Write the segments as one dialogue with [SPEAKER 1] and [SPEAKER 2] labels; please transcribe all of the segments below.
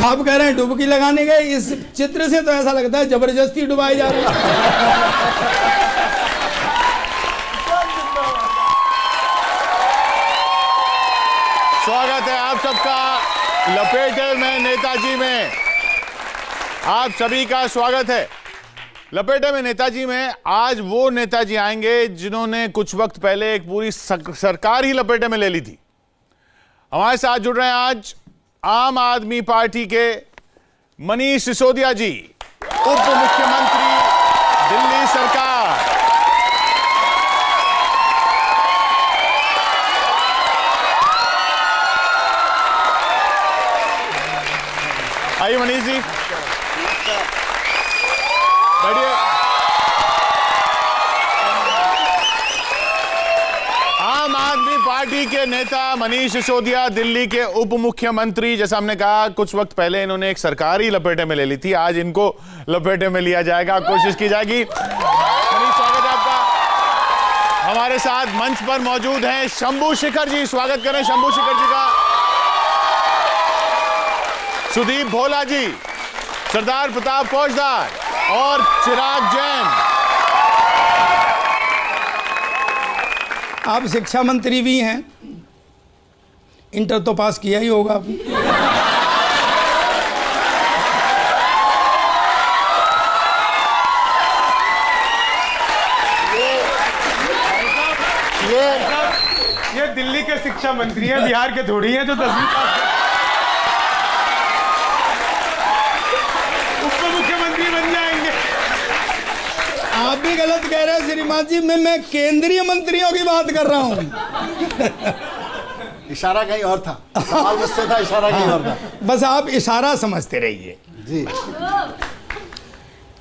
[SPEAKER 1] आप कह रहे हैं डुबकी लगाने गए, इस चित्र से तो ऐसा लगता है जबरदस्ती डुबाए जा रहे हैं।
[SPEAKER 2] स्वागत है आप सबका लपेटे में नेताजी में। आप सभी का स्वागत है लपेटे में नेताजी में। आज वो नेताजी आएंगे जिन्होंने कुछ वक्त पहले एक पूरी सरकार ही लपेटे में ले ली थी। हमारे साथ जुड़ रहे हैं आज आम आदमी पार्टी के मनीष सिसोदिया जी, उप मुख्यमंत्री दिल्ली सरकार। आइए मनीष जी, बैठिए। आम आदमी पार्टी के नेता मनीष सिसोदिया, दिल्ली के उप मुख्यमंत्री। जैसा हमने कहा कुछ वक्त पहले इन्होंने एक सरकारी लपेटे में ले ली थी, आज इनको लपेटे में लिया जाएगा, कोशिश की जाएगी। मनीष, स्वागत है आपका। हमारे साथ मंच पर मौजूद हैं शंभू शेखर जी, स्वागत करें शंभू शेखर जी का। सुदीप भोला जी, सरदार प्रताप फौजदार और चिराग जैन।
[SPEAKER 1] आप शिक्षा मंत्री भी हैं, इंटर तो पास किया ही होगा आपने।
[SPEAKER 3] ये दिल्ली के शिक्षा मंत्री हैं, बिहार के थोड़ी हैं जो 10वीं पास। उप मुख्यमंत्री बन जाएंगे।
[SPEAKER 1] आप भी गलत कह रहे हैं श्रीमान जी, मैं केंद्रीय मंत्रियों की बात कर रहा हूं।
[SPEAKER 4] इशारा कहीं और था, सवाल मुझसे था, इशारा कहीं और था।
[SPEAKER 1] बस आप इशारा समझते रहिए
[SPEAKER 4] जी।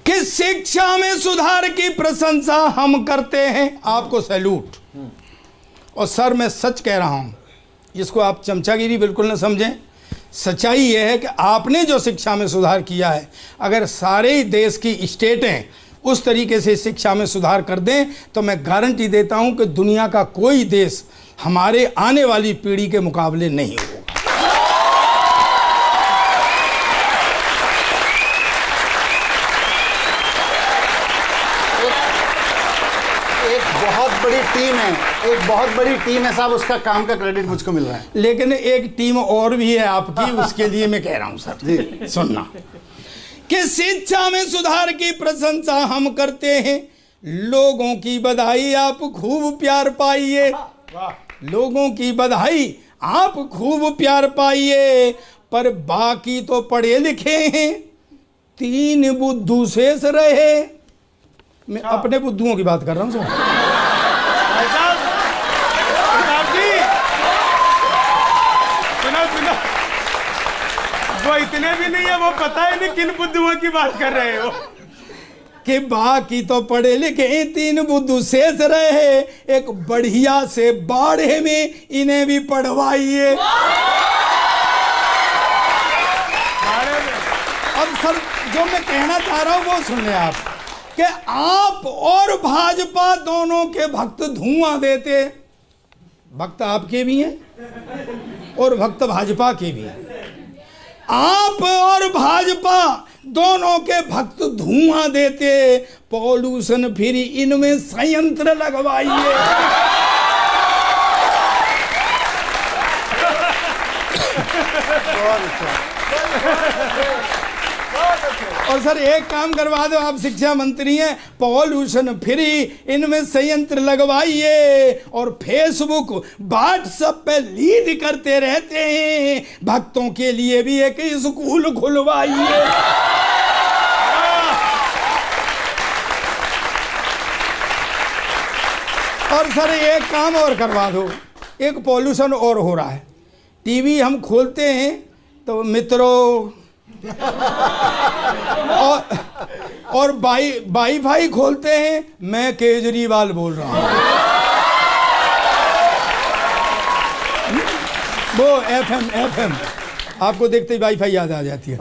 [SPEAKER 1] कि शिक्षा में सुधार की प्रशंसा हम करते हैं, आपको सैल्यूट। और सर मैं सच कह रहा हूं, इसको आप चमचागिरी बिल्कुल न समझें। सच्चाई यह है कि आपने जो शिक्षा में सुधार किया है, अगर सारे ही देश की स्टेटें उस तरीके से शिक्षा में सुधार कर दें तो मैं गारंटी देता हूं कि दुनिया का कोई देश हमारे आने वाली पीढ़ी के मुकाबले नहीं होगा।
[SPEAKER 4] एक बहुत बड़ी टीम है साहब, उसका काम का क्रेडिट मुझको मिल रहा है।
[SPEAKER 1] लेकिन एक टीम और भी है आपकी, उसके लिए मैं कह रहा हूं सर
[SPEAKER 4] जी
[SPEAKER 1] सुनना कि शिक्षा में सुधार की प्रशंसा हम करते हैं, लोगों की बधाई आप खूब प्यार पाइए। लोगों की बधाई आप खूब प्यार पाइए, पर बाकी तो पढ़े लिखे हैं, 3 बुद्धू शेष रहे। मैं अपने बुद्धुओं की बात कर रहा हूं सर।
[SPEAKER 3] वो इतने भी नहीं है, वो पता ही नहीं किन बुद्धुओं की बात कर रहे हो।
[SPEAKER 1] कि बाकी तो पढ़े लिखे 3 बुद्धू शेष रहे, एक बढ़िया से बाढ़े में इन्हें भी पढ़वाइए। अब सर जो मैं कहना चाह रहा हूं वो सुने आप, कि आप और भाजपा दोनों के भक्त धुआं देते। भक्त आपके भी हैं और भक्त भाजपा के भी हैं। आप और भाजपा दोनों के भक्त धुआं देते, पॉल्यूशन फ्री इनमें संयंत्र लगवाइए। और सर एक काम करवा दो, आप शिक्षा मंत्री हैं, पॉल्यूशन फ्री इनमें संयंत्र लगवाइए। और फेसबुक व्हाट्सएप पे लीड करते रहते हैं, भक्तों के लिए भी एक स्कूल खुलवाइए। और सर एक काम और करवा दो, एक पॉल्यूशन और हो रहा है, टीवी हम खोलते हैं तो मित्रों और वाईफाई खोलते हैं, मैं केजरीवाल बोल रहा हूँ। वो एफएम आपको देखते ही वाईफाई याद आ जाती है।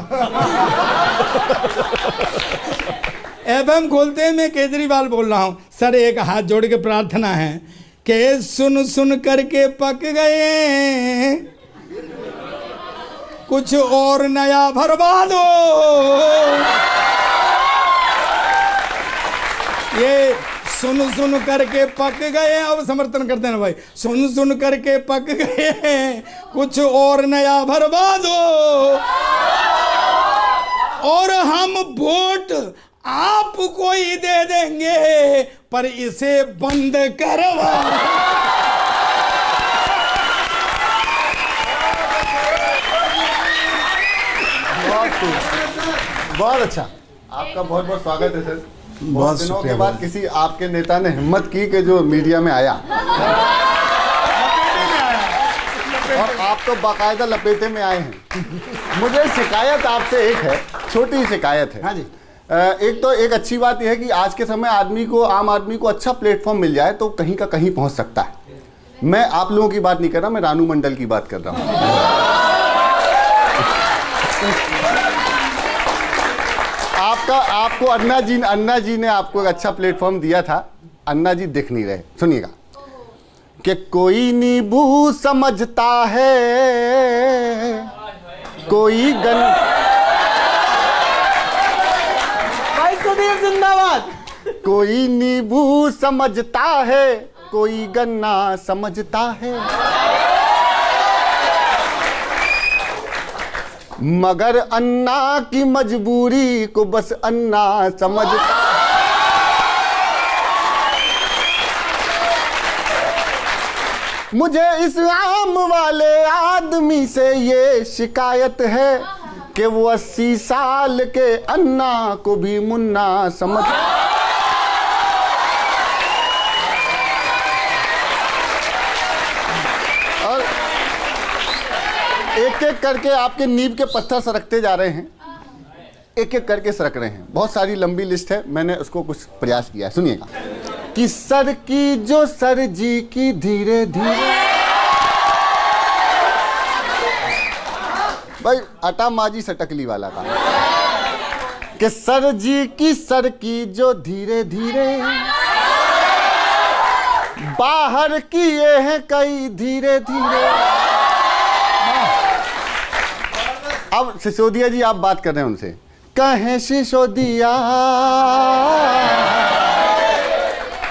[SPEAKER 1] एफएम खोलते हैं, मैं केजरीवाल बोल रहा हूँ। सर एक हाथ जोड़ के प्रार्थना है कि सुन सुन करके पक गए, कुछ और नया भरवा दो। ये सुन सुन करके पक गए, अब समर्थन करते हैं भाई, सुन सुन करके पक गए, कुछ और नया भरवा दो और हम वोट आपको ही दे देंगे, पर इसे बंद करवा।
[SPEAKER 4] बहुत अच्छा,
[SPEAKER 2] आपका बहुत बहुत स्वागत है सर।
[SPEAKER 4] बहुत
[SPEAKER 2] दिनों के
[SPEAKER 4] शुक्रिया।
[SPEAKER 2] बाद किसी आपके नेता ने हिम्मत की कि जो मीडिया में आया और आप तो बाकायदा लपेटे में आए हैं। मुझे शिकायत आपसे एक है, छोटी शिकायत है।
[SPEAKER 4] हाँ जी।
[SPEAKER 2] एक तो एक अच्छी बात यह है कि आज के समय आम आदमी को अच्छा प्लेटफॉर्म मिल जाए तो कहीं का कहीं पहुंच सकता है। मैं आप लोगों की बात नहीं कर रहा, मैं रानू मंडल की बात कर रहा हूं। आपको अन्ना जी ने आपको एक अच्छा प्लेटफॉर्म दिया था। अन्ना जी दिख नहीं रहे, सुनिएगा कि कोई नींबू समझता है, कोई
[SPEAKER 3] भाई सुधीर जिंदाबाद।
[SPEAKER 2] कोई नींबू समझता है, कोई गन्ना समझता है, मगर अन्ना की मजबूरी को बस अन्ना समझता। मुझे इस आम वाले आदमी से ये शिकायत है कि वो 80 साल के अन्ना को भी मुन्ना समझ। और एक एक करके आपके नींव के पत्थर सरकते जा रहे हैं, एक एक करके सरक रहे हैं। बहुत सारी लंबी लिस्ट है, मैंने उसको कुछ प्रयास किया है, सुनिएगा। कि सर की जो सर जी की धीरे धीरे, भाई अटा माजी सटकली वाला था। कि सर जी की सर की जो धीरे धीरे बाहर किए हैं कई धीरे धीरे। अब सिसोदिया जी आप बात कर रहे हैं उनसे, कहें सिसोदिया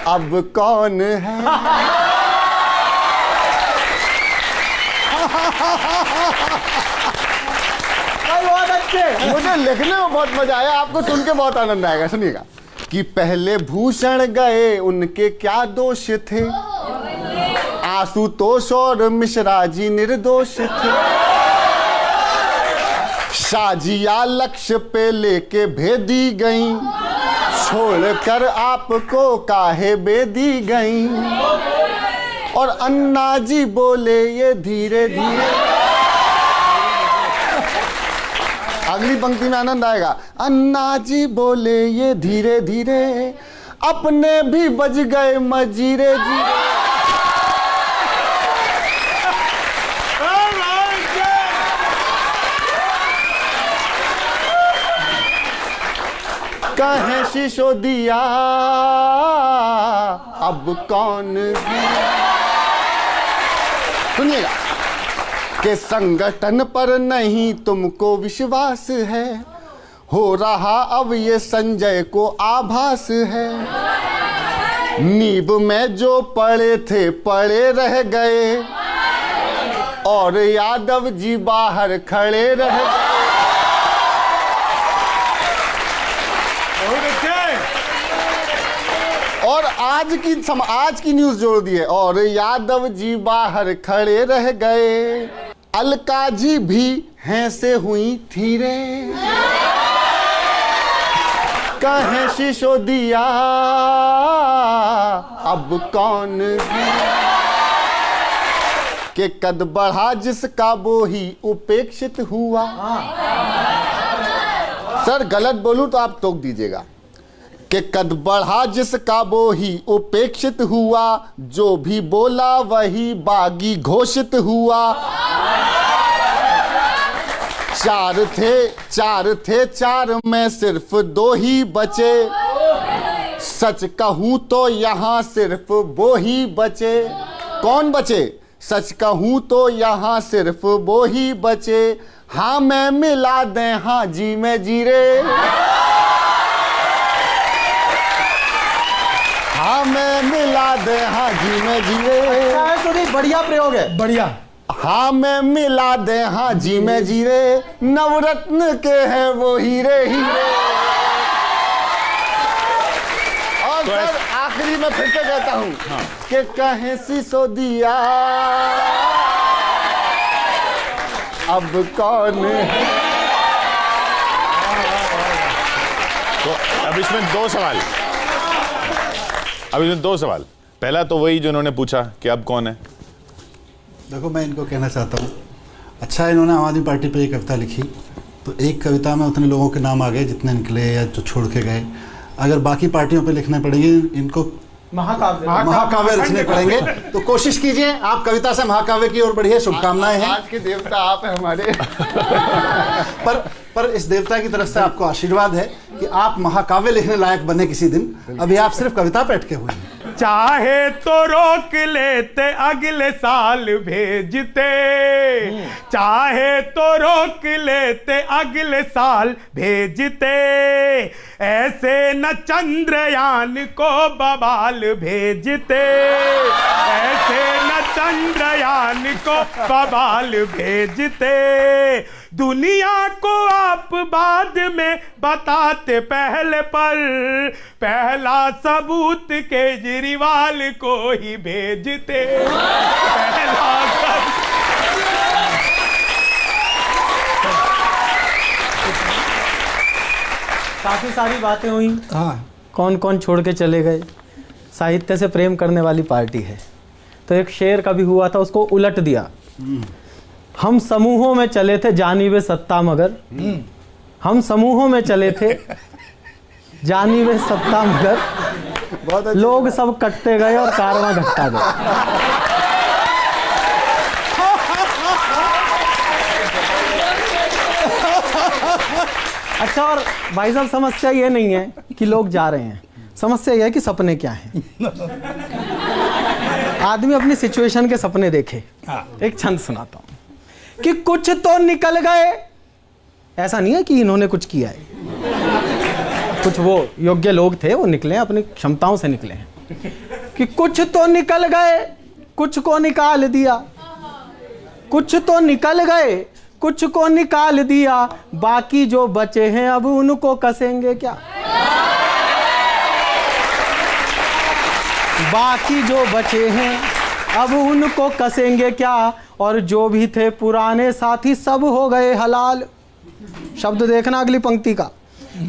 [SPEAKER 2] अब कौन है।
[SPEAKER 3] बहुत अच्छे।
[SPEAKER 2] मुझे लिखने में बहुत मजा आया, आपको सुन के बहुत आनंद आएगा, सुनिएगा। कि पहले भूषण गए उनके क्या दोष थे, आशुतोष और मिश्रा जी निर्दोष थे, शाजिया लक्ष्य पे लेके भेदी गई, छोड़कर आपको काहे बेदी गई। और अन्ना जी बोले ये धीरे धीरे। अगली पंक्ति में आनंद आएगा। अन्ना जी बोले ये धीरे धीरे, अपने भी बज गए मजीरे जीरे। कहें सिसोदिया अब कौन है। सुनिएगा कि संगठन पर नहीं तुमको विश्वास है, हो रहा अब ये संजय को आभास है। नींव में जो पड़े थे पड़े रह गए, और यादव जी बाहर खड़े रह गए। और आज की न्यूज जोड़ दी है, और यादव जी बाहर खड़े रह गए, अलका जी भी हैं से हुई थीरे। कहें सिसोदिया अब कौन है। के कद बढ़ा जिसका वो ही उपेक्षित हुआ। सर गलत बोलूं तो आप टोक दीजिएगा। कि कद बढ़ा जिसका वो ही उपेक्षित हुआ, जो भी बोला वही बागी घोषित हुआ। चार थे चार में सिर्फ दो ही बचे, सच कहूं तो यहाँ सिर्फ वो ही बचे। कौन बचे? सच कहूं तो यहाँ सिर्फ वो ही बचे,
[SPEAKER 4] हाँ मैं मिला दे हाँ जी में जी रे, हाँ मैं मिला दे हाँ जी में जी रे।
[SPEAKER 5] सुधीर बढ़िया प्रयोग है,
[SPEAKER 1] बढ़िया।
[SPEAKER 4] हाँ मैं मिला दे हाँ जी में जी रे, नवरत्न के हैं वो हीरे हीरे। और सर आखिरी में फिर से कहता हूँ कि कहें सिसोदिया अब कौन है।
[SPEAKER 2] तो अब इसमें दो सवाल, पहला तो वही जो इन्होंने पूछा कि अब कौन है।
[SPEAKER 4] देखो मैं इनको कहना चाहता हूँ, अच्छा इन्होंने आम आदमी पार्टी पे एक कविता लिखी, तो एक कविता में उतने लोगों के नाम आ गए जितने निकले या जो छोड़ के गए। अगर बाकी पार्टियों पे लिखने पड़ेंगे इनको, महाकाव्य रचने पड़ेंगे, तो कोशिश कीजिए आप कविता से महाकाव्य की ओर बढ़िए। शुभकामनाएं हैं। आज के देवता आप हैं हमारे। पर इस देवता की तरफ से आपको आशीर्वाद है कि आप महाकाव्य लिखने लायक बने किसी दिन। अभी आप सिर्फ कविता पे अटके हुए हैं।
[SPEAKER 3] चाहे तो रोक लेते अगले साल भेजते, चाहे तो रोक लेते अगले साल भेजते, ऐसे न चंद्रयान को बवाल भेजते, ऐसे न चंद्रयान को बवाल भेजते। दुनिया को आप बाद में बताते पहले, पर पहला सबूत केजरीवाल को ही भेजते। पहला
[SPEAKER 5] काफी सारी बातें हुई।
[SPEAKER 1] हाँ,
[SPEAKER 5] कौन कौन छोड़ के चले गए। साहित्य से प्रेम करने वाली पार्टी है, तो एक शेर कभी हुआ था, उसको उलट दिया। हम समूहों में चले थे जानिबे सत्ता मगर, हम समूहों में चले थे जानिबे सत्ता मगर, लोग सब कटते गए और कारवां घटता गया। अच्छा, और भाई साहब समस्या ये नहीं है कि लोग जा रहे हैं, समस्या यह है कि सपने क्या हैं। आदमी अपनी सिचुएशन के सपने देखे। एक छंद सुनाता हूं कि कुछ तो निकल गए, ऐसा नहीं है कि इन्होंने कुछ किया है, कुछ वो योग्य लोग थे, वो निकले अपनी क्षमताओं से निकले हैं। कि कुछ तो निकल गए, कुछ को निकाल दिया, कुछ तो निकल गए, कुछ को निकाल दिया, बाकी जो बचे हैं अब उनको कसेंगे क्या। बाकी जो बचे हैं अब उनको कसेंगे क्या, और जो भी थे पुराने साथी सब हो गए हलाल। शब्द देखना अगली पंक्ति का,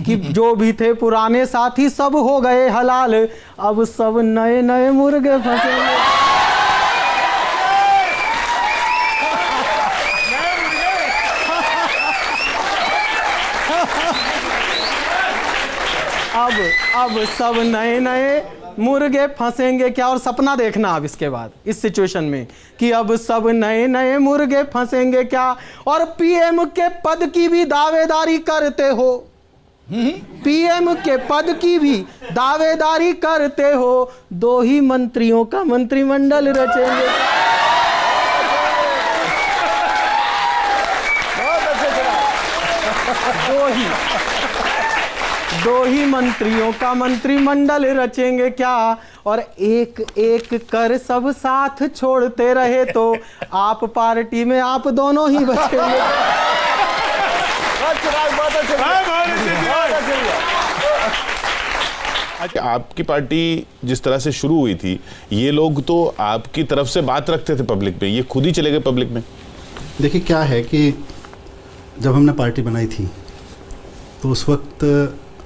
[SPEAKER 5] कि जो भी थे पुराने साथी सब हो गए हलाल, अब सब नए नए मुर्गे फंसेंगे। अब सब नए नए मुर्गे फंसेंगे क्या। और सपना देखना अब इसके बाद इस सिचुएशन में, कि अब सब नए नए मुर्गे फंसेंगे क्या, और पीएम के पद की भी दावेदारी करते हो, पीएम के पद की भी दावेदारी करते हो, 2 ही मंत्रियों का मंत्रिमंडल रचेंगे। दो ही मंत्रियों का मंत्रिमंडल रचेंगे क्या, और एक एक कर सब साथ छोड़ते रहे तो आप पार्टी में आप दोनों ही बचेंगे।
[SPEAKER 2] आपकी पार्टी जिस तरह से शुरू हुई थी, ये लोग तो आपकी तरफ से बात रखते थे पब्लिक में, ये खुद ही चले गए पब्लिक में।
[SPEAKER 4] देखिए क्या है कि जब हमने पार्टी बनाई थी तो उस वक्त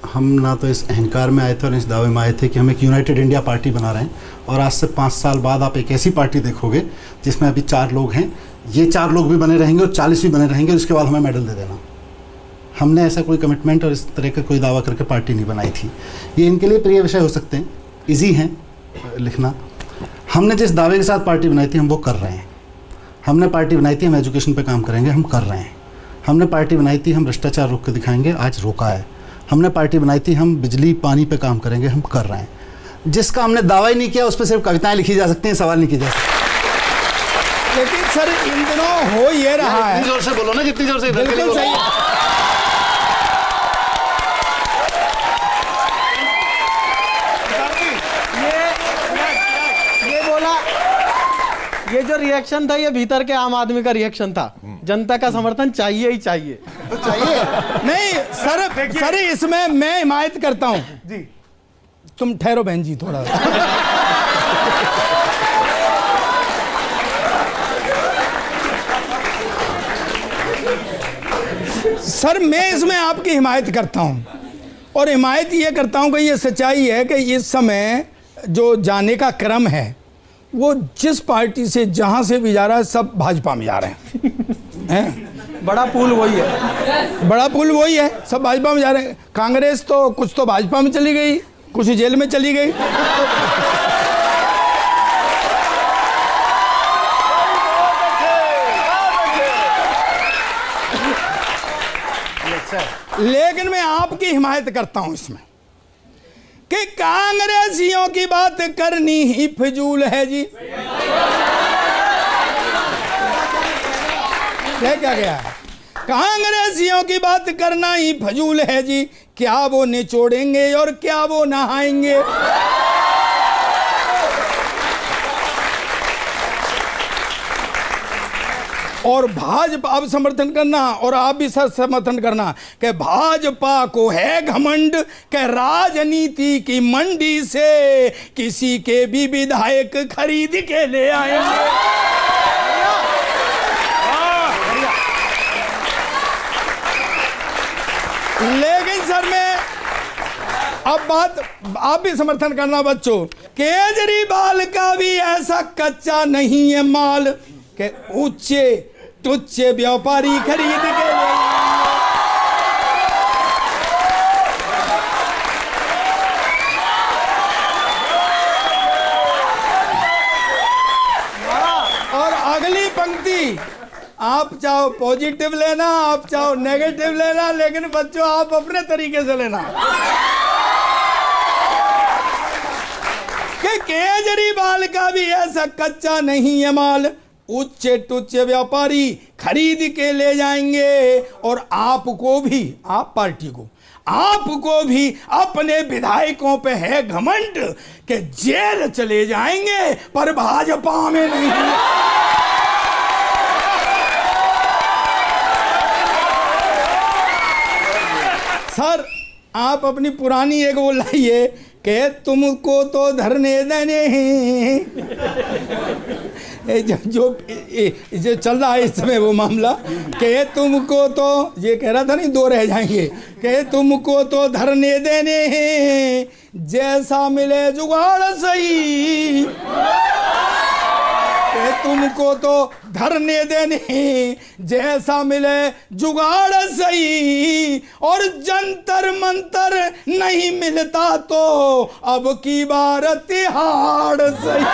[SPEAKER 4] हम ना तो इस अहंकार में आए थे और इस दावे में आए थे कि हम एक यूनाइटेड इंडिया पार्टी बना रहे हैं, और आज से 5 साल बाद आप एक ऐसी पार्टी देखोगे जिसमें अभी 4 लोग हैं, ये 4 लोग भी बने रहेंगे और 40 भी बने रहेंगे, और उसके बाद हमें मेडल दे देना। हमने ऐसा कोई कमिटमेंट और इस तरह का कोई दावा करके पार्टी नहीं बनाई थी। ये इनके लिए प्रिय विषय हो सकते हैं, ईजी हैं लिखना। हमने जिस दावे के साथ पार्टी बनाई थी हम वो कर रहे हैं। हमने पार्टी बनाई थी हम एजुकेशन पे काम करेंगे, हम कर रहे हैं। हमने पार्टी बनाई थी हम भ्रष्टाचार रोक के दिखाएंगे, आज रोका है। हमने पार्टी बनाई थी हम बिजली पानी पे काम करेंगे, हम कर रहे हैं। जिसका हमने दावा ही नहीं किया उस पर सिर्फ कविताएं लिखी जा सकती हैं, सवाल नहीं किए जा सकते।
[SPEAKER 1] लेकिन सर इन दिनों हो ये रहा है,
[SPEAKER 4] इतनी जोर से बोलो ना, जितनी जोर से इधर के लिए
[SPEAKER 1] बिल्कुल
[SPEAKER 4] बोलो।
[SPEAKER 1] सही है।
[SPEAKER 5] ये बोला, ये जो रिएक्शन था ये भीतर के आम आदमी का रिएक्शन था। जनता का समर्थन चाहिए ही चाहिए।
[SPEAKER 4] तो चाहिए।
[SPEAKER 1] नहीं सर इसमें मैं हिमायत करता हूं
[SPEAKER 3] जी।
[SPEAKER 1] तुम ठहरो बहन जी थोड़ा। सर मैं इसमें आपकी हिमायत करता हूं, और हिमायत ये करता हूं कि ये सच्चाई है कि इस समय जो जाने का क्रम है वो जिस पार्टी से जहां से भी जा रहा है सब भाजपा में जा रहे हैं।
[SPEAKER 5] बड़ा पुल वही है,
[SPEAKER 1] बड़ा पुल वही है, सब भाजपा में जा रहे हैं। कांग्रेस तो कुछ तो भाजपा में चली गई, कुछ जेल में चली गई। लेकिन मैं आपकी हिमायत करता हूं इसमें कि कांग्रेसियों की बात करनी ही फिजूल है जी। क्या गया है? कांग्रेसियों की बात करना ही फजूल है जी। क्या वो निचोड़ेंगे और क्या वो नहाएंगे? और भाजपा आप समर्थन करना, और आप भी सर समर्थन करना कि भाजपा को है घमंड कि राजनीति की मंडी से किसी के भी विधायक खरीद के ले आएंगे। लेकिन सर मैं अब बात आप भी समर्थन करना बच्चों, केजरीवाल का भी ऐसा कच्चा नहीं है माल कि ऊंचे टुच्चे व्यापारी खरीद के ले। और अगली पंक्ति, आप चाहो पॉजिटिव लेना, आप चाहो नेगेटिव लेना, लेकिन बच्चों आप अपने तरीके से लेना कि केजरीवाल का भी ऐसा कच्चा नहीं है माल, उच्चे टुच्चे व्यापारी खरीद के ले जाएंगे। और आपको भी, आप पार्टी को, आपको भी अपने विधायकों पे है घमंड कि जेल चले जाएंगे पर भाजपा में नहीं। सर आप अपनी पुरानी एक वो लाइए कि तुमको तो धरने देने हैं, जो चल रहा है इस समय वो मामला कि तुमको तो, ये कह रहा था नहीं दो रह जाएंगे, कि तुमको तो धरने देने हैं, जैसा मिले जुगाड़ सही, कि तुमको तो धरने देने जैसा मिले जुगाड़ सही, और जंतर मंतर नहीं मिलता तो अब की बार तिहाड़ सही।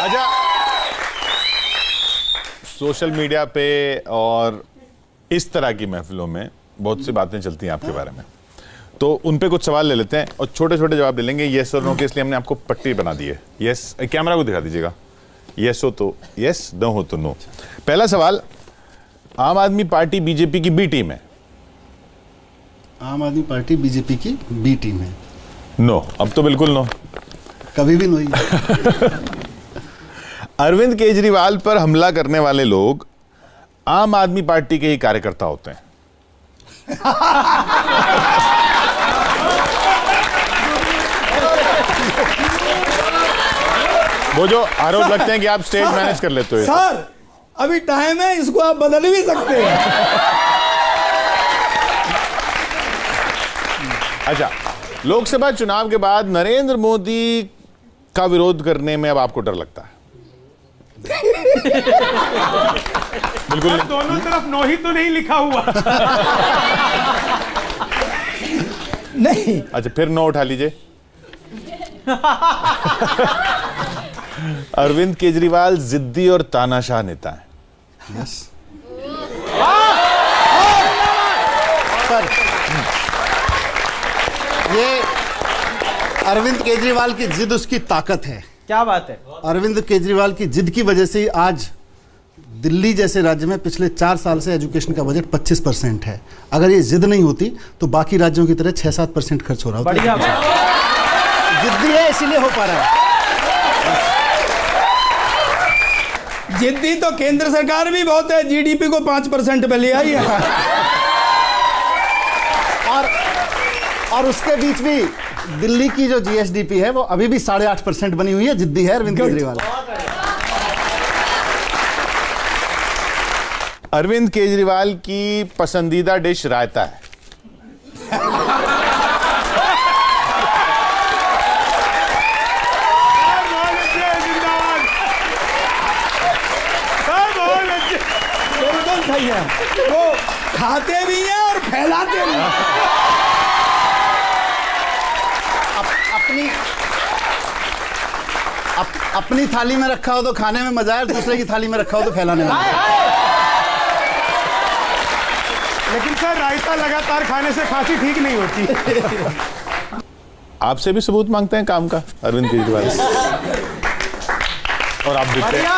[SPEAKER 2] अच्छा, सोशल मीडिया पे और इस तरह की महफिलों में बहुत सी बातें चलती हैं आपके बारे में, तो उन पे कुछ सवाल ले लेते हैं और छोटे छोटे जवाब ले लेंगे, यस और नो के। इसलिए हमने आपको पट्टी बना दी है। यस, कैमरा को दिखा दीजिएगा, यस हो तो यस, नो हो तो नो। पहला सवाल, आम आदमी पार्टी बीजेपी की बी टीम है?
[SPEAKER 4] आम आदमी पार्टी बीजेपी की बी टीम है।
[SPEAKER 2] नो, अब तो बिल्कुल नो,
[SPEAKER 4] कभी भी नहीं।
[SPEAKER 2] अरविंद केजरीवाल पर हमला करने वाले लोग आम आदमी पार्टी के ही कार्यकर्ता होते हैं? वो जो आरोप लगते हैं कि आप स्टेज मैनेज कर लेते हो।
[SPEAKER 1] सर अभी टाइम है, इसको आप बदल भी सकते हैं।
[SPEAKER 2] अच्छा, लोकसभा चुनाव के बाद नरेंद्र मोदी का विरोध करने में अब आपको डर लगता है? बिल्कुल नहीं।
[SPEAKER 3] दोनों तरफ नो ही तो नहीं लिखा हुआ।
[SPEAKER 1] नहीं।
[SPEAKER 2] अच्छा, फिर नो उठा लीजिए। अरविंद केजरीवाल जिद्दी और तानाशाह नेता है।
[SPEAKER 4] यस। पर ये अरविंद केजरीवाल की जिद उसकी ताकत है।
[SPEAKER 5] क्या बात है।
[SPEAKER 4] अरविंद केजरीवाल की जिद की वजह से ही आज दिल्ली जैसे राज्य में पिछले 4 साल से एजुकेशन का बजट 25% है। अगर ये जिद नहीं होती तो बाकी राज्यों की तरह 6-7% खर्च हो रहा होता।
[SPEAKER 5] बढ़िया।
[SPEAKER 4] जिद्दी है इसीलिए हो पा रहा है।
[SPEAKER 1] जिद्दी तो केंद्र सरकार भी बहुत है, जीडीपी को 5% पे ले आई है।
[SPEAKER 4] और उसके बीच भी दिल्ली की जो जीएसडीपी है वो अभी भी 8.5% बनी हुई है। जिद्दी है अरविंद केजरीवाल।
[SPEAKER 2] अरविंद केजरीवाल की पसंदीदा डिश रायता है।
[SPEAKER 1] बिल्कुल सही है, वो खाते भी हैं और फैलाते भी हैं।
[SPEAKER 4] अपनी थाली में रखा हो तो खाने में मजा है, दूसरे की थाली में रखा हो तो फैलाने में।
[SPEAKER 3] लेकिन सर रायता लगातार खाने से खांसी ठीक नहीं होती।
[SPEAKER 2] आपसे भी सबूत मांगते हैं काम का अरविंद केजरीवाल, और आप देते हैं।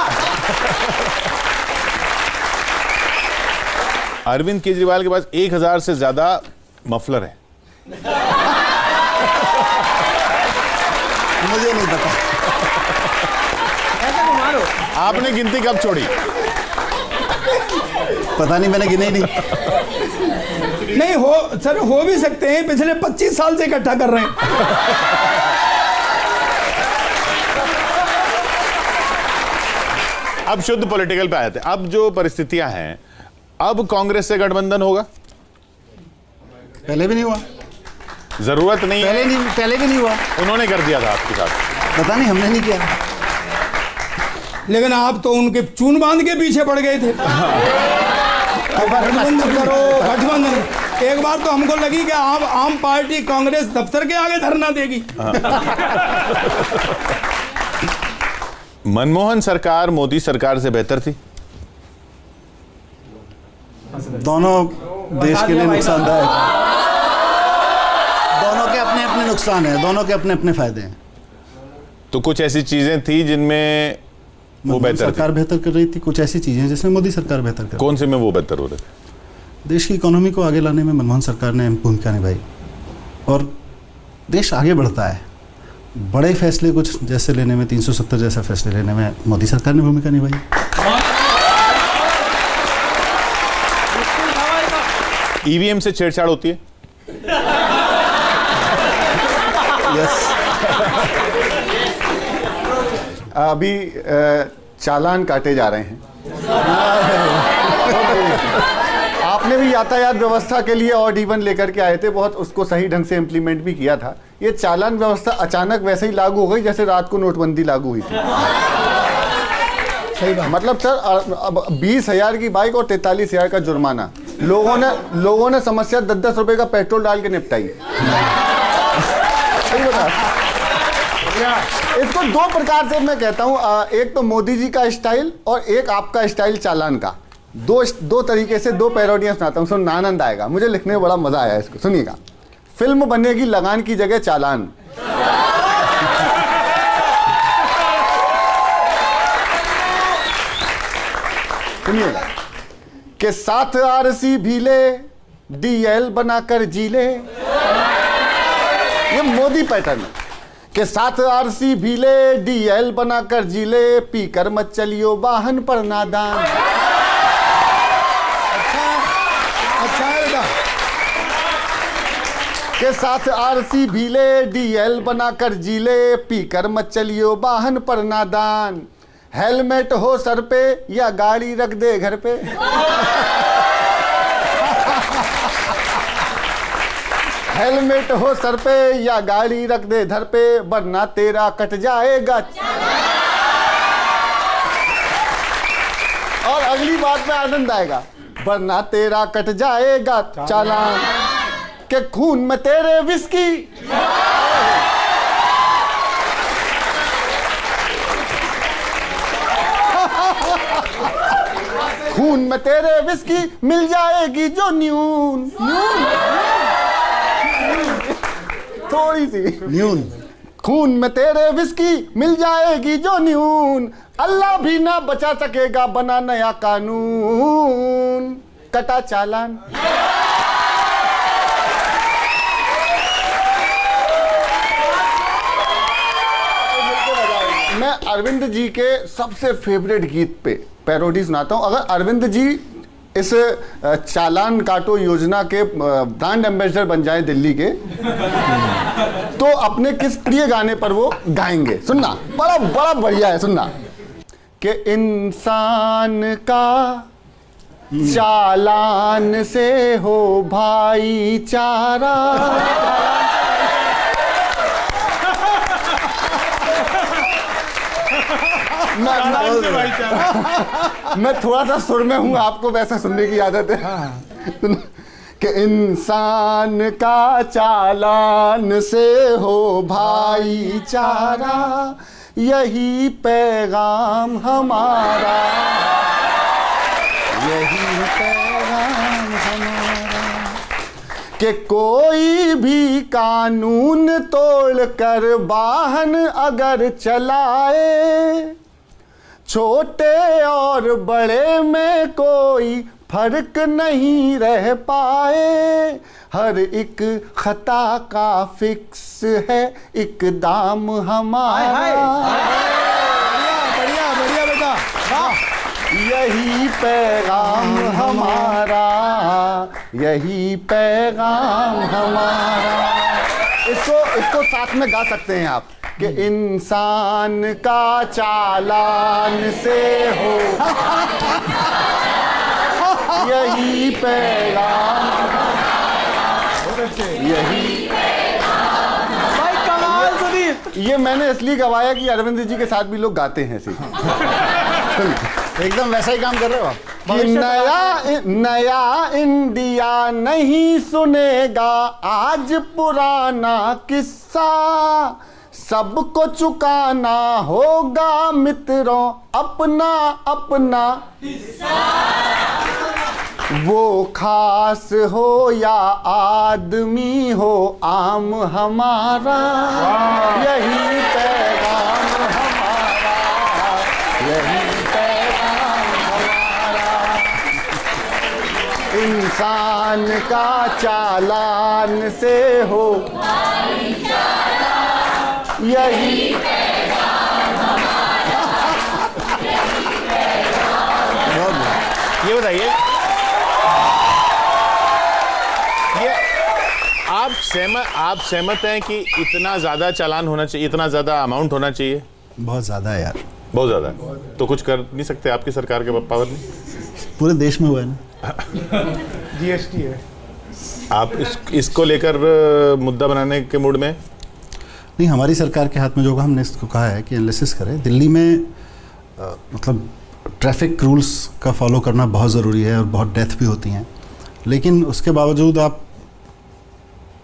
[SPEAKER 2] अरविंद केजरीवाल के पास 1000 से ज्यादा मफलर है।
[SPEAKER 4] मुझे नहीं पता।
[SPEAKER 2] आपने गिनती कब छोड़ी?
[SPEAKER 4] पता नहीं, मैंने गिने ही नहीं।
[SPEAKER 1] नहीं हो सर, हो भी सकते हैं, पिछले 25 साल से इकट्ठा कर रहे हैं।
[SPEAKER 2] अब शुद्ध पॉलिटिकल पे आए थे। अब जो परिस्थितियां हैं, अब कांग्रेस से गठबंधन होगा?
[SPEAKER 4] पहले भी नहीं हुआ।
[SPEAKER 2] जरूरत नहीं है।
[SPEAKER 4] पहले भी नहीं हुआ।
[SPEAKER 2] उन्होंने कर दिया था आपके साथ।
[SPEAKER 4] पता नहीं, हमने नहीं किया।
[SPEAKER 1] लेकिन आप तो उनके चून बांध के पीछे पड़ गए थे। गठबंधन करो, गठबंधन। एक बार तो हमको लगी कि आप आम पार्टी कांग्रेस दफ्तर के आगे धरना देगी।
[SPEAKER 2] मनमोहन सरकार मोदी सरकार से बेहतर थी?
[SPEAKER 4] दोनों देश के लिए नुकसानदायक। दोनों के अपने अपने नुकसान हैं, दोनों के अपने अपने फायदे हैं।
[SPEAKER 2] तो कुछ ऐसी चीजें थी जिनमें वो बेहतर
[SPEAKER 4] सरकार बेहतर कर रही थी, कुछ ऐसी चीजें जिसमें मोदी सरकार बेहतर कर।
[SPEAKER 2] कौन से में वो बेहतर हो रहे थे?
[SPEAKER 4] देश की इकोनॉमी को आगे लाने में मनमोहन सरकार ने भूमिका निभाई और देश आगे बढ़ता है। बड़े फैसले कुछ जैसे लेने में, 370 जैसा फैसले लेने में मोदी सरकार ने भूमिका निभाई।
[SPEAKER 2] ईवीएम से छेड़छाड़ होती है?
[SPEAKER 4] यस।
[SPEAKER 6] अभी चालान काटे जा रहे हैं। आपने भी यातायात व्यवस्था के लिए ऑड इवन लेकर के आए थे, बहुत उसको सही ढंग से इम्प्लीमेंट भी किया था। ये चालान व्यवस्था अचानक वैसे ही लागू हो गई जैसे रात को नोटबंदी लागू हुई थी।
[SPEAKER 1] सही बात।
[SPEAKER 6] मतलब सर अब 20,000 की बाइक और 43,000 का जुर्माना। लोगों ने समस्या 10-10 रुपए का पेट्रोल डाल के निपटाई। सही बता। इसको 2 प्रकार से मैं कहता हूं, एक तो मोदी जी का स्टाइल और एक आपका स्टाइल चालान का। दो तरीके से 2 पैरोडियां सुनाता हूं, सुन आनंद आएगा। मुझे लिखने में बड़ा मजा आया इसको, सुनिएगा। फिल्म बनेगी लगान की जगह चालान। सुनिएगा के साथ आरसी भी ले, डीएल बनाकर जी ले। ये मोदी पैटर्न है के साथ आरसी भी ले, डीएल बनाकर जी ले, पीकर मत चलियो वाहन पर नादान।
[SPEAKER 1] अच्छा है बेटा।
[SPEAKER 6] के साथ आरसी भी ले, डीएल बनाकर जी ले, पीकर मत चलियो वाहन पर नादान। हेलमेट हो सर पे या गाड़ी रख दे घर पे। हेलमेट हो सर पे या गाड़ी रख दे धर पे, वरना तेरा कट जाएगा। और अगली बात में आनंद आएगा, वरना तेरा कट जाएगा चालान। के खून में तेरे विस्की, खून में तेरे विस्की मिल जाएगी जो न्यून। थोड़ी सी
[SPEAKER 4] न्यून।
[SPEAKER 6] खून में तेरे विस्की मिल जाएगी जो न्यून, अल्लाह भी ना बचा सकेगा बना नया कानून। कटा चालान। मैं अरविंद जी के सबसे फेवरेट गीत पे पैरोडी सुनाता हूं। अगर अरविंद जी इस चालान काटो योजना के ब्रांड एम्बेसडर बन जाए दिल्ली के, तो अपने किस प्रिय गाने पर वो गाएंगे, सुनना, बड़ा बड़ा बढ़िया है, सुनना। कि इंसान का चालान से हो भाईचारा, मैं थोड़ा सा सुर में हूं, आपको वैसा सुनने की आदत है। कि इंसान का चालान से हो भाईचारा, यही पैगाम हमारा, यही पैगाम हमारा। कि कोई भी कानून तोड़ कर वाहन अगर चलाए, छोटे और बड़े में कोई फर्क नहीं रह पाए। हर एक खता का फिक्स है इकदाम हमारा।
[SPEAKER 1] बढ़िया बढ़िया बेटा,
[SPEAKER 6] यही पैगाम हमारा, यही पैगाम हमारा। इसको साथ में गा सकते हैं आप। कि इंसान का चालान से हो यही पैगाम, यही
[SPEAKER 5] भाई कमाल सुदीप।
[SPEAKER 6] ये मैंने इसलिए गवाया कि अरविंद जी के साथ भी लोग गाते हैं ऐसे।
[SPEAKER 4] एकदम वैसा ही काम कर रहे हो आप।
[SPEAKER 6] कि नया इंडिया नहीं सुनेगा आज पुराना किस्सा, सबको चुकाना होगा मित्रों अपना अपना हिस्सा। वो खास हो या आदमी हो आम हमारा, यही पैगाम हमारा, यही पैगाम हमारा। इंसान का चालान से हो यही
[SPEAKER 2] ये बताइए, ये आप सहमत हैं कि इतना ज्यादा चालान होना चाहिए, इतना ज्यादा अमाउंट होना चाहिए?
[SPEAKER 4] बहुत ज़्यादा है यार,
[SPEAKER 2] बहुत ज्यादा है। तो कुछ कर नहीं सकते आपकी सरकार के पावर नहीं?
[SPEAKER 4] पूरे देश में हुआ है ना।
[SPEAKER 3] जीएसटी है।
[SPEAKER 2] आप इसको लेकर मुद्दा बनाने के मूड में?
[SPEAKER 4] नहीं, हमारी सरकार के हाथ में जो होगा, हमने इसको कहा है कि एनालिसिस करें। दिल्ली में मतलब ट्रैफिक रूल्स का फॉलो करना बहुत ज़रूरी है और बहुत डेथ भी होती हैं, लेकिन उसके बावजूद आप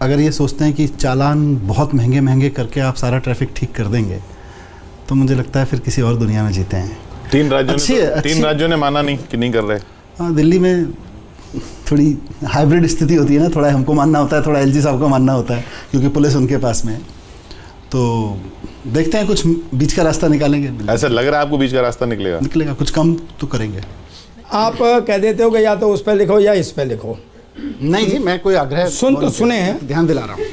[SPEAKER 4] अगर ये सोचते हैं कि चालान बहुत महंगे महंगे करके आप सारा ट्रैफिक ठीक कर देंगे, तो मुझे लगता है फिर किसी और दुनिया में जीते हैं।
[SPEAKER 2] तीन राज्यों ने माना नहीं कि नहीं कर रहे।
[SPEAKER 4] हाँ, दिल्ली में थोड़ी हाइब्रिड स्थिति होती है ना, थोड़ा हमको मानना होता है, थोड़ा एलजी साहब को मानना होता है, क्योंकि पुलिस उनके पास में है। तो देखते हैं, कुछ बीच का रास्ता निकालेंगे।
[SPEAKER 2] ऐसा लग रहा है आपको बीच का रास्ता निकलेगा? कुछ
[SPEAKER 4] कम तो करेंगे।
[SPEAKER 1] आप कह देते हो कि या तो उस पर लिखो या इस पर लिखो।
[SPEAKER 4] नहीं जी, मैं कोई आग्रह
[SPEAKER 1] सुने हैं,
[SPEAKER 4] ध्यान दिला रहा हूँ।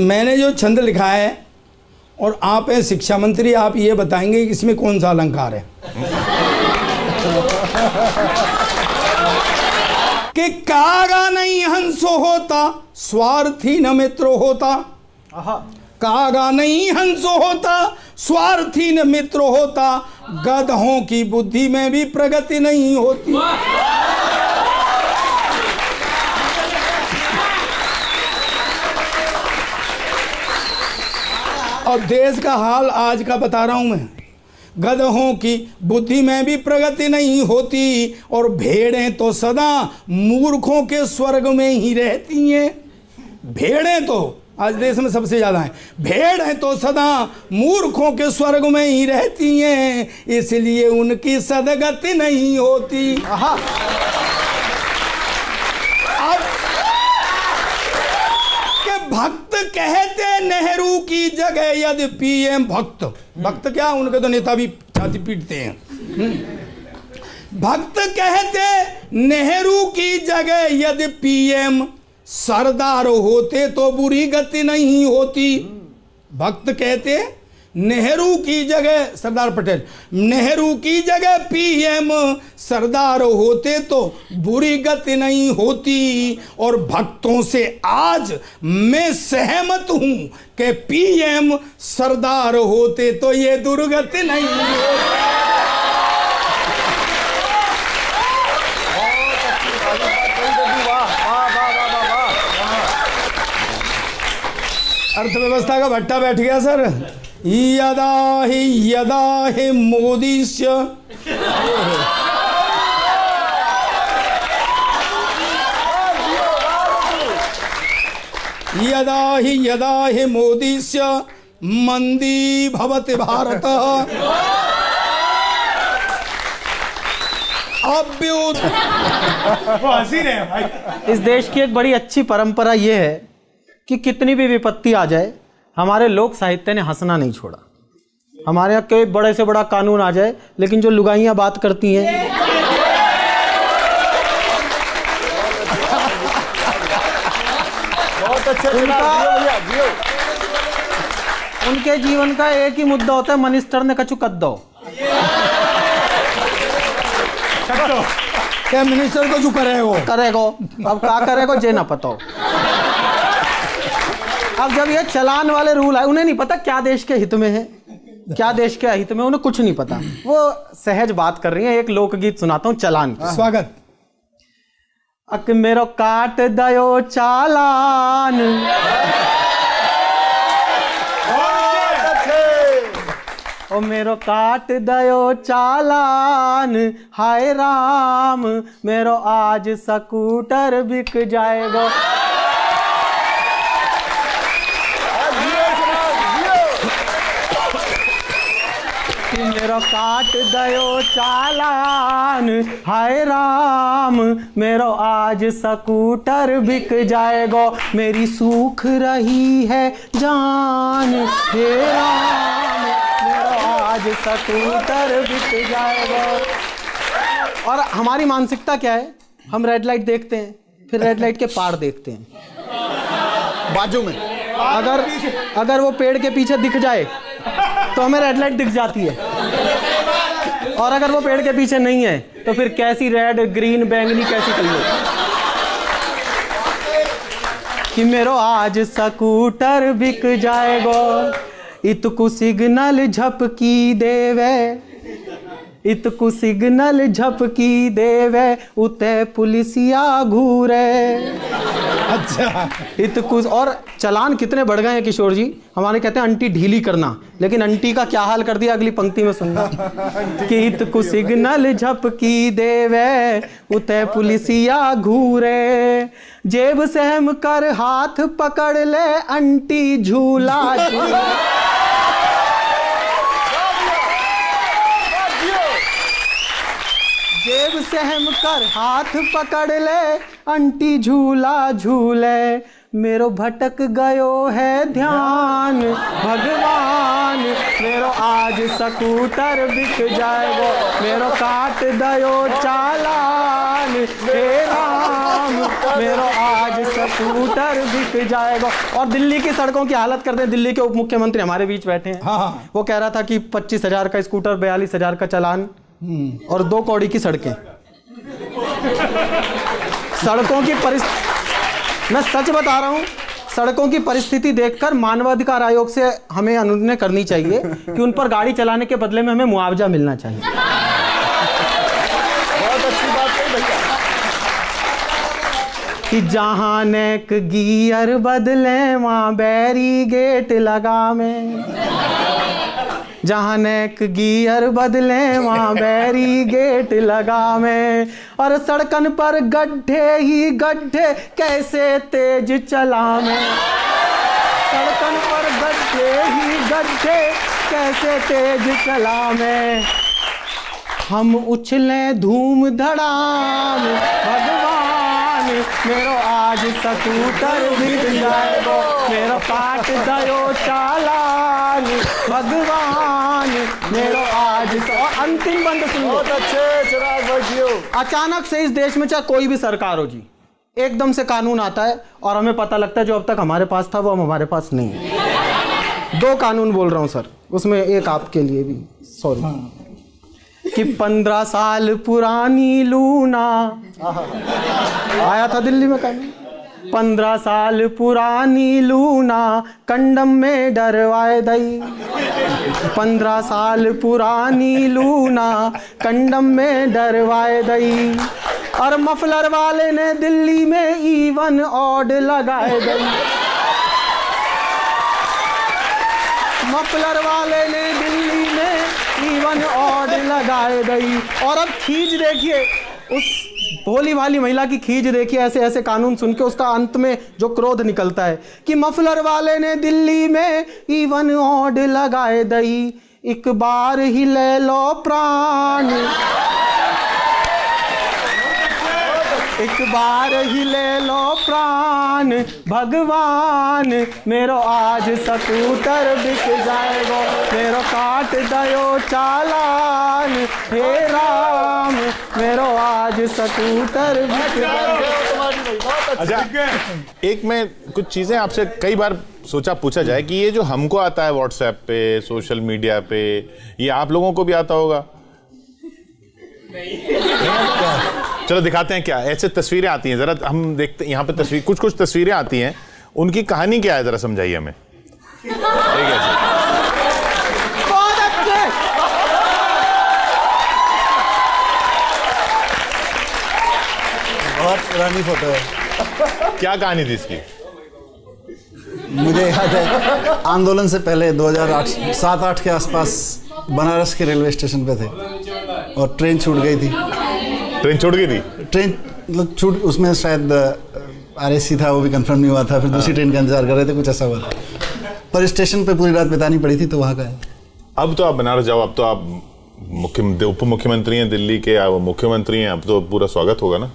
[SPEAKER 1] मैंने जो छंद लिखा है और आप हैं शिक्षा मंत्री, आप ये बताएंगे कि इसमें कौन सा अलंकार है। कि कागा नहीं हंसो होता, स्वार्थी न मित्रो होता। कागा नहीं हंसो होता, स्वार्थी न मित्र होता, गधों की बुद्धि में भी प्रगति नहीं होती। और देश का हाल आज का बता रहा हूं मैं। गधों की बुद्धि में भी प्रगति नहीं होती, और भेड़ें तो सदा मूर्खों के स्वर्ग में ही रहती हैं। भेड़ें तो आज देश में सबसे ज़्यादा हैं। भेड़ है तो सदा मूर्खों के स्वर्ग में ही रहती हैं, इसलिए उनकी सदगति नहीं होती। अब के भक्त कहते नेहरू की जगह यदि पीएम भक्त, भक्त क्या, उनके तो नेता भी छाती पीटते हैं। भक्त कहते नेहरू की जगह यदि पीएम सरदार होते तो बुरी गति नहीं होती। भक्त कहते नेहरू की जगह, सरदार पटेल, नेहरू की जगह पीएम सरदार होते तो बुरी गति नहीं होती। और भक्तों से आज मैं सहमत हूं कि पीएम सरदार होते तो ये दुर्गति नहीं होती। अर्थव्यवस्था का भट्टा बैठ गया सर। यदा ही मोदीस्य यदा ही मोदीस्य मंदी भवति भारत
[SPEAKER 3] वो हंसी रहे भाई।
[SPEAKER 5] इस देश की एक बड़ी अच्छी परंपरा यह है कि कितनी भी विपत्ति आ जाए हमारे लोक साहित्य ने हंसना नहीं छोड़ा। हमारे यहाँ कोई बड़े से बड़ा कानून आ जाए, लेकिन जो लुगाइयाँ बात करती हैं
[SPEAKER 6] बहुत अच्छे
[SPEAKER 5] उनके जीवन का एक ही मुद्दा होता है, मिनिस्टर ने कछु कद दो।
[SPEAKER 1] क्या मिनिस्टर को जो करेगो
[SPEAKER 5] अब क्या करेगो जे ना पता हो। अब जब ये चलान वाले रूल है, उन्हें नहीं पता क्या देश के हित में है, क्या देश के हित में, उन्हें कुछ नहीं पता। वो सहज बात कर रही है। एक लोकगीत सुनाता हूँ चलान की।
[SPEAKER 1] स्वागत।
[SPEAKER 5] अक मेरो काट दयो चालान, ओ मेरो काट दयो चालान, हाय राम मेरो आज स्कूटर बिक जाएगा। मेरो काट दयो चालान, हाय राम मेरो आज स्कूटर बिक जाएगा। मेरी सूख रही है जान, हे राम मेरो आज स्कूटर बिक जाएगा। और हमारी मानसिकता क्या है, हम रेड लाइट देखते हैं, फिर रेड लाइट के पार देखते हैं
[SPEAKER 6] बाजू में।
[SPEAKER 5] अगर वो पेड़ के पीछे दिख जाए तो हमें रेड लाइट दिख जाती है, और अगर वो पेड़ के पीछे नहीं है तो फिर कैसी रेड ग्रीन बैंगनी कैसी कलर कि मेरो आज स्कूटर बिक जाएगा। इतकु सिग्नल झपकी देवे, इतकु सिग्नल झपकी देवे, उते पुलिसिया घूरे। अच्छा, इतकु। और चलान कितने बढ़ गए हैं किशोर जी। हमारे कहते हैं अंटी ढीली करना, लेकिन अंटी का क्या हाल कर दिया अगली पंक्ति में सुनना कि इतकु सिग्नल झपकी देवे, उते पुलिसिया घूरे। जेब सहम कर हाथ पकड़ ले अंटी झूला झूला। जेब सहम कर हाथ पकड़ ले अंटी झूला झूले। मेरो भटक गयो है ध्यान भगवान, मेरो आज स्कूटर बिक जाएगो। मेरो काट दयो चालान, हे राम मेरो आज स्कूटर बिक जाएगो। और दिल्ली की सड़कों की हालत करते हैं। दिल्ली के उप मुख्यमंत्री हमारे बीच बैठे हैं।
[SPEAKER 1] हाँ।
[SPEAKER 5] वो कह रहा था कि 25,000 का स्कूटर, 42,000 का चालान और 2 कौड़ी की सड़कें। सड़कों की परिस्थिति, मैं सच बता रहा हूं, सड़कों की परिस्थिति देखकर मानवाधिकार आयोग से हमें अनुरोध करनी चाहिए कि उन पर गाड़ी चलाने के बदले में हमें मुआवजा मिलना चाहिए।
[SPEAKER 6] बहुत अच्छी बात है भैया।
[SPEAKER 5] कि जहां नेक गियर बदले वहां बैरीगेट लगा में, जहां नेक गियर बदले वहां बैरीगेट लगा में। और सड़कन पर गड्ढे ही गड्ढे कैसे तेज चला में, सड़कन पर गड्ढे ही गड्ढे कैसे तेज चला में। हम उछलें धूम धड़ाम भगवान, मेरो आज स्कूटर बिक जाएगो, मेरो काट दयो चालान भगवान, मेरो आज। और अंतिम बंद सुनो।
[SPEAKER 6] बहुत अच्छे चिराग भाई जी।
[SPEAKER 5] अचानक से इस देश में चाहे कोई भी सरकार हो जी, एकदम से कानून आता है और हमें पता लगता है जो अब तक हमारे पास था वो अब हमारे पास नहीं है। 2 कानून बोल रहा हूं सर, उसमें एक आपके लिए भी, सॉरी, कि 15 साल पुरानी लूना आया था दिल्ली में कानून, 15 साल पुरानी लूना कंडम में डरवाए दई, 15 साल पुरानी लूना कंडम में डरवाए दई, और मफलर वाले ने दिल्ली में इवन ऑड लगाए दई, मफलर वाले ने दिल्ली में इवन ऑड लगाए दई। और अब खींच देखिए, उस भोली भाली महिला की खींच देखिए, ऐसे ऐसे कानून सुन के उसका अंत में जो क्रोध निकलता है कि मफलर वाले ने दिल्ली में इवन ऑड लगाए दई, एक बार ही ले लो प्राण, एक बार ही ले लो प्राण भगवान, मेरो आज स्कूटर बिक जाएगो, मेरो काट दयो चालान, हे राम मेरो आज स्कूटर बिक जाएगो।
[SPEAKER 2] अच्छा, एक मैं कुछ चीजें आपसे कई बार सोचा पूछा जाए कि ये जो हमको आता है व्हाट्सएप पे, सोशल मीडिया पे, ये आप लोगों को भी आता होगा? चलो दिखाते हैं क्या ऐसे तस्वीरें आती हैं, जरा हम देखते हैं। यहाँ पे तस्वीर, कुछ तस्वीरें आती हैं, उनकी कहानी क्या है, जरा समझाइए हमें।
[SPEAKER 4] बहुत पुरानी फोटो है।
[SPEAKER 2] क्या कहानी थी इसकी?
[SPEAKER 4] मुझे याद है आंदोलन से पहले 2007-8 के आसपास बनारस के रेलवे स्टेशन पे थे और ट्रेन छूट गई थी।
[SPEAKER 2] ट्रेन छूट गई थी?
[SPEAKER 4] ट्रेन मतलब छूट, उसमें शायद RSC था, वो भी कंफर्म नहीं हुआ था, फिर दूसरी ट्रेन का इंतजार कर रहे थे, कुछ ऐसा हुआ था। पर स्टेशन पे पूरी रात बितानी पड़ी थी, तो वहाँ का है।
[SPEAKER 2] अब तो आप बनारस जाओ, अब तो आप उप मुख्यमंत्री हैं दिल्ली के, आप मुख्यमंत्री हैं, अब तो पूरा स्वागत होगा ना?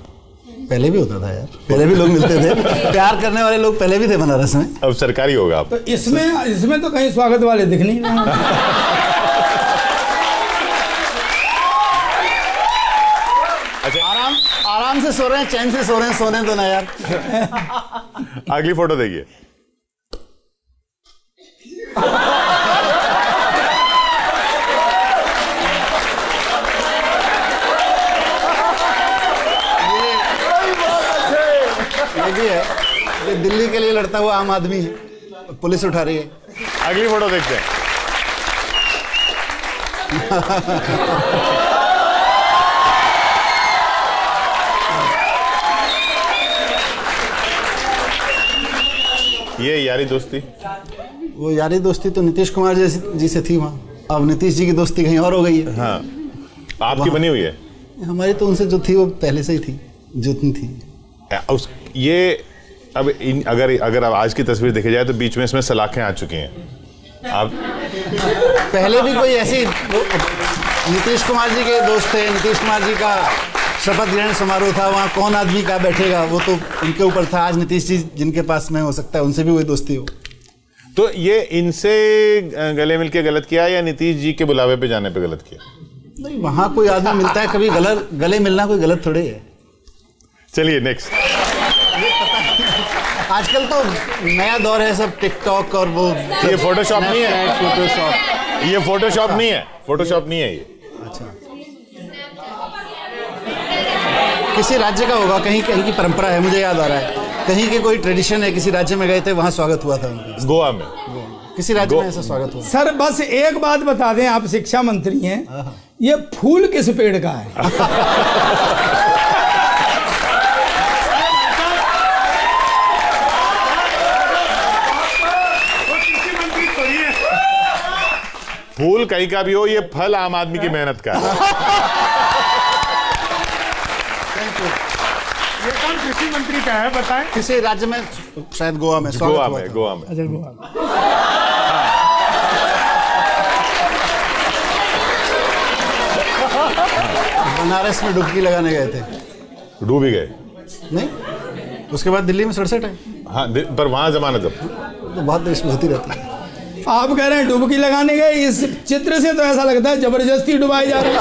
[SPEAKER 4] पहले भी होता था यार, पहले भी लोग मिलते थे, प्यार करने वाले लोग पहले भी थे बनारस में।
[SPEAKER 2] अब सरकारी होगा आप
[SPEAKER 1] तो इसमें तो कहीं स्वागत वाले दिख नहीं रहे।
[SPEAKER 4] आराम से सो रहे हैं, चैन से सो रहे हैं, सोने दो ना यार।
[SPEAKER 2] अगली फोटो देखिए।
[SPEAKER 4] ये भी है, ये दिल्ली के लिए लड़ता हुआ आम आदमी है, पुलिस उठा रही है।
[SPEAKER 2] अगली फोटो देखते हैं। ये यारी दोस्ती,
[SPEAKER 4] वो यारी दोस्ती तो नीतीश कुमार जी से थी वहाँ, अब नीतीश जी की दोस्ती कहीं और हो गई है।
[SPEAKER 2] हाँ, आपकी बनी हुई है?
[SPEAKER 4] हमारी तो उनसे जो थी वो पहले से ही थी, जितनी थी।
[SPEAKER 2] ये अब अगर अब आज की तस्वीर देखी जाए तो बीच में इसमें सलाखें आ चुकी हैं। आप
[SPEAKER 4] पहले भी कोई ऐसी, नीतीश कुमार जी के दोस्त थे, नीतीश कुमार जी का शपथ ग्रहण समारोह था, वहाँ कौन आदमी का बैठेगा वो तो उनके ऊपर था। आज नीतीश जी जिनके पास में, हो सकता है उनसे भी वही दोस्ती हो।
[SPEAKER 2] तो ये इनसे गले मिलके गलत किया या नीतीश जी के बुलावे पे जाने पे गलत किया?
[SPEAKER 4] नहीं, वहाँ कोई आदमी मिलता है कभी, गले मिलना कोई गलत थोड़ी है।
[SPEAKER 2] चलिए नेक्स्ट।
[SPEAKER 4] आजकल तो नया दौर है, सब टिकटॉक और वो।
[SPEAKER 2] ये फोटोशॉप नहीं है,
[SPEAKER 4] फोटोशॉप,
[SPEAKER 2] ये फोटोशॉप नहीं है, फोटोशॉप नहीं है ये।
[SPEAKER 4] अच्छा, किसी राज्य का होगा, कहीं की परंपरा है, मुझे याद आ रहा है, कहीं के कोई ट्रेडिशन है, किसी राज्य में गए थे, वहाँ स्वागत हुआ था उनका।
[SPEAKER 2] गोवा में
[SPEAKER 4] किसी राज्य में ऐसा स्वागत हुआ।
[SPEAKER 1] सर बस एक बात बता दें, आप शिक्षा मंत्री हैं, ये फूल किस पेड़ का है?
[SPEAKER 2] फूल कहीं का भी हो, ये फल आम आदमी की मेहनत का है।
[SPEAKER 3] ये कौन कृषि मंत्री का है बताएं?
[SPEAKER 4] किसी राज्य में, शायद गोवा में।
[SPEAKER 2] गोवा में, गोवा में।
[SPEAKER 1] अच्छा, गोवा में।
[SPEAKER 4] बनारस में डुबकी लगाने गए थे।
[SPEAKER 2] डूब ही गए?
[SPEAKER 4] नहीं, उसके बाद दिल्ली में 67 है।
[SPEAKER 2] हाँ, पर वहां जमानत अब
[SPEAKER 4] तो बहुत देश में होती रहती है।
[SPEAKER 1] आप कह रहे हैं डुबकी लगाने गए, इस चित्र से तो ऐसा लगता है जबरदस्ती डुबाई जा रही है।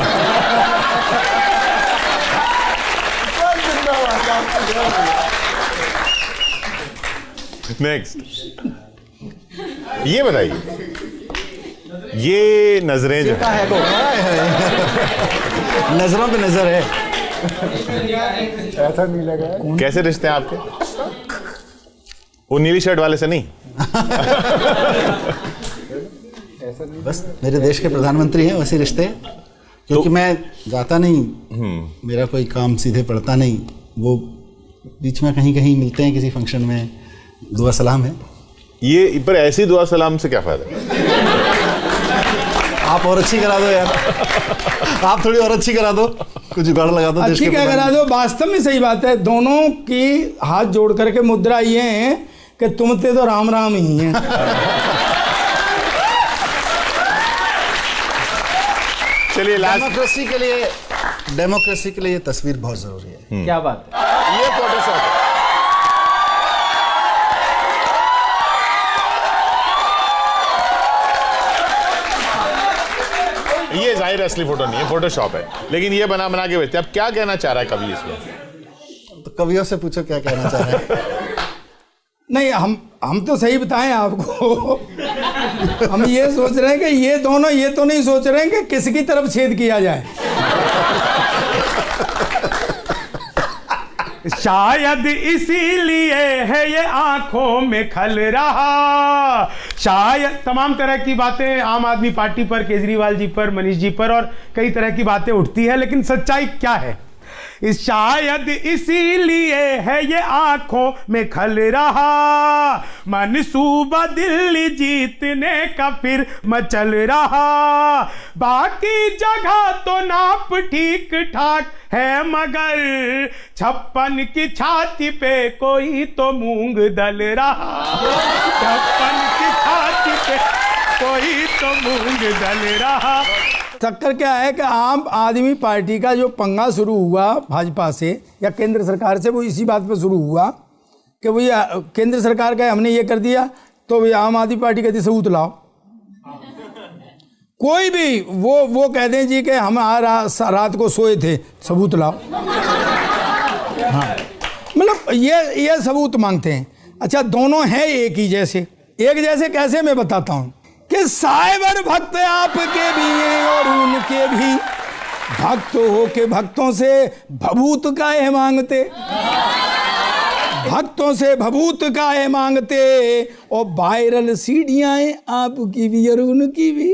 [SPEAKER 2] नेक्स्ट, ये बताइए, ये नजरें जो है,
[SPEAKER 4] नजरों पे नजर है।
[SPEAKER 6] ऐसा नहीं लगा है।
[SPEAKER 2] कैसे रिश्ते हैं आपके? वो नीली शर्ट वाले से नहीं?
[SPEAKER 4] बस मेरे देश के प्रधानमंत्री हैं, वैसे रिश्ते। क्योंकि मैं जाता नहीं, मेरा कोई काम सीधे पड़ता नहीं, वो बीच में कहीं कहीं मिलते हैं किसी फंक्शन में, दुआ सलाम है।
[SPEAKER 2] ये पर ऐसी दुआ सलाम से क्या फायदा?
[SPEAKER 4] आप और अच्छी करा दो यार, आप थोड़ी और अच्छी करा दो, कुछ जुगाड़ लगा दो।
[SPEAKER 1] अच्छी क्या करा दो, वास्तव में सही बात है। दोनों की हाथ जोड़ करके मुद्रा ये है कि तुमते तो राम राम ही हैं।
[SPEAKER 2] चलिए लास्ट,
[SPEAKER 4] डेमोक्रेसी के लिए ये तस्वीर बहुत जरूरी है।
[SPEAKER 5] क्या बात है।
[SPEAKER 2] ये फोटोशॉप है। ये जाहिर असली फोटो नहीं है, फोटोशॉप है, लेकिन ये बना बना के बेचते हैं। अब क्या कहना चाह रहा है कवि इसमें?
[SPEAKER 4] तो कवियों से पूछो क्या कहना चाह रहे हैं।
[SPEAKER 1] नहीं, हम तो सही बताएं आपको। हम ये सोच रहे हैं कि ये दोनों ये तो नहीं सोच रहे हैं कि किसकी तरफ छेद किया जाए।
[SPEAKER 3] शायद इसीलिए है ये आंखों में खल रहा। शायद तमाम तरह की बातें आम आदमी पार्टी पर, केजरीवाल जी पर, मनीष जी पर और कई तरह की बातें उठती है, लेकिन सच्चाई क्या है? शायद इसीलिए है ये आंखों में खल रहा, मनसूबा दिल्ली जीतने का फिर मचल रहा। बाकी जगह तो नाप ठीक ठाक है, मगर 56 की छाती पे कोई तो मूंग दल रहा। 56 की छाती पे कोई तो मूंग दल रहा।
[SPEAKER 1] चक्कर क्या है कि आम आदमी पार्टी का जो पंगा शुरू हुआ भाजपा से या केंद्र सरकार से, वो इसी बात पे शुरू हुआ कि वो ये केंद्र सरकार का हमने ये कर दिया, तो ये आम आदमी पार्टी कहती सबूत लाओ। कोई भी वो कह दें जी कि हम रात को सोए थे, सबूत लाओ। हाँ, मतलब ये सबूत मांगते हैं। अच्छा, दोनों हैं एक ही जैसे। एक जैसे कैसे, मैं बताता हूँ कि साइबर भक्त आपके भी हैं और उनके भी भक्त हो के भक्तों से भभूत काहे मांगते, भक्तों से भभूत काहे मांगते, और वायरल सीढ़ियां आपकी भी और उनकी भी।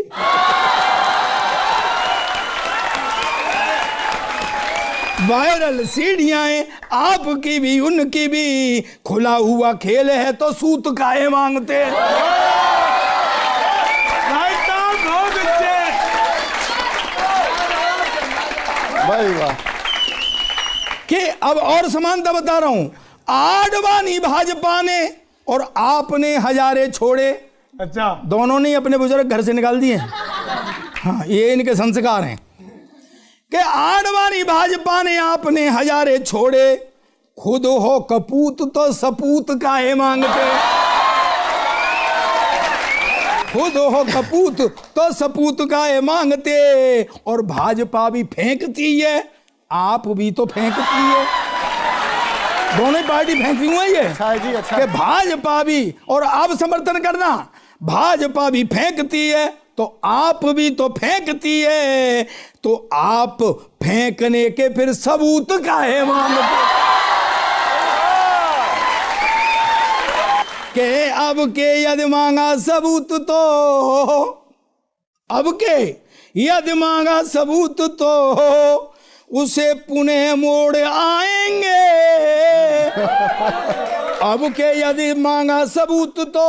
[SPEAKER 1] वायरल सीढ़ियां आपकी भी उनकी भी, खुला हुआ खेल है तो सूत काहे मांगते। कि अब और समानता बता रहा हूं, आडवाणी भाजपा ने और आपने हजारे छोड़े।
[SPEAKER 3] अच्छा,
[SPEAKER 1] दोनों ने अपने बुजुर्ग घर से निकाल दिए। हाँ, ये इनके संस्कार हैं कि आडवाणी भाजपा ने आपने हजारे छोड़े, खुद हो कपूत तो सपूत काहे मांगते। खुद हो कपूत तो सपूत काहे मांगते, और भाजपा भी फेंकती है, आप भी तो फेंकती है। दोनों पार्टी फेंकी हुई है ये।
[SPEAKER 6] अच्छा जी, अच्छा।
[SPEAKER 1] कि भाजपा भी, और आप समर्थन करना, भाजपा भी फेंकती है तो आप भी तो फेंकती है, तो आप फेंकने के फिर सबूत काहे मांगते। के अब के यदि मांगा सबूत तो, अब के यदि मांगा सबूत तो उसे पुणे मोड़ आएंगे। अब के यदि मांगा सबूत तो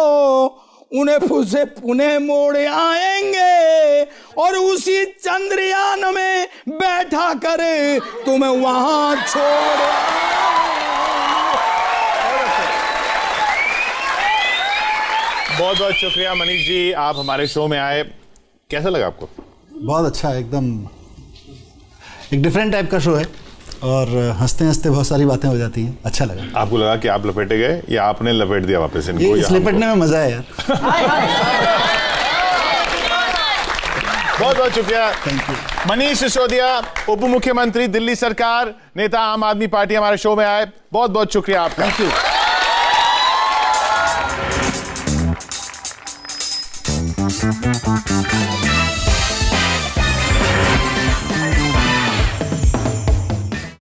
[SPEAKER 1] उन्हें उसे पुणे मोड़ आएंगे, और उसी चंद्रयान में बैठा कर तुम्हें वहां छोड़।
[SPEAKER 2] बहुत बहुत शुक्रिया मनीष जी, आप हमारे शो में आए। कैसा लगा आपको?
[SPEAKER 4] बहुत अच्छा, एकदम एक डिफरेंट टाइप का शो है। और हंसते हंसते बहुत सारी बातें हो जाती हैं, अच्छा लगा।
[SPEAKER 2] आपको लगा कि आप लपेटे गए या आपने लपेट दिया वापस इनको?
[SPEAKER 4] ये इस लपेटने में मजा है यार।
[SPEAKER 2] बहुत बहुत शुक्रिया। मनीष सिसोदिया, उप मुख्यमंत्री दिल्ली सरकार, नेता आम आदमी पार्टी, हमारे शो में आए। बहुत बहुत शुक्रिया आपका।
[SPEAKER 4] Thank you.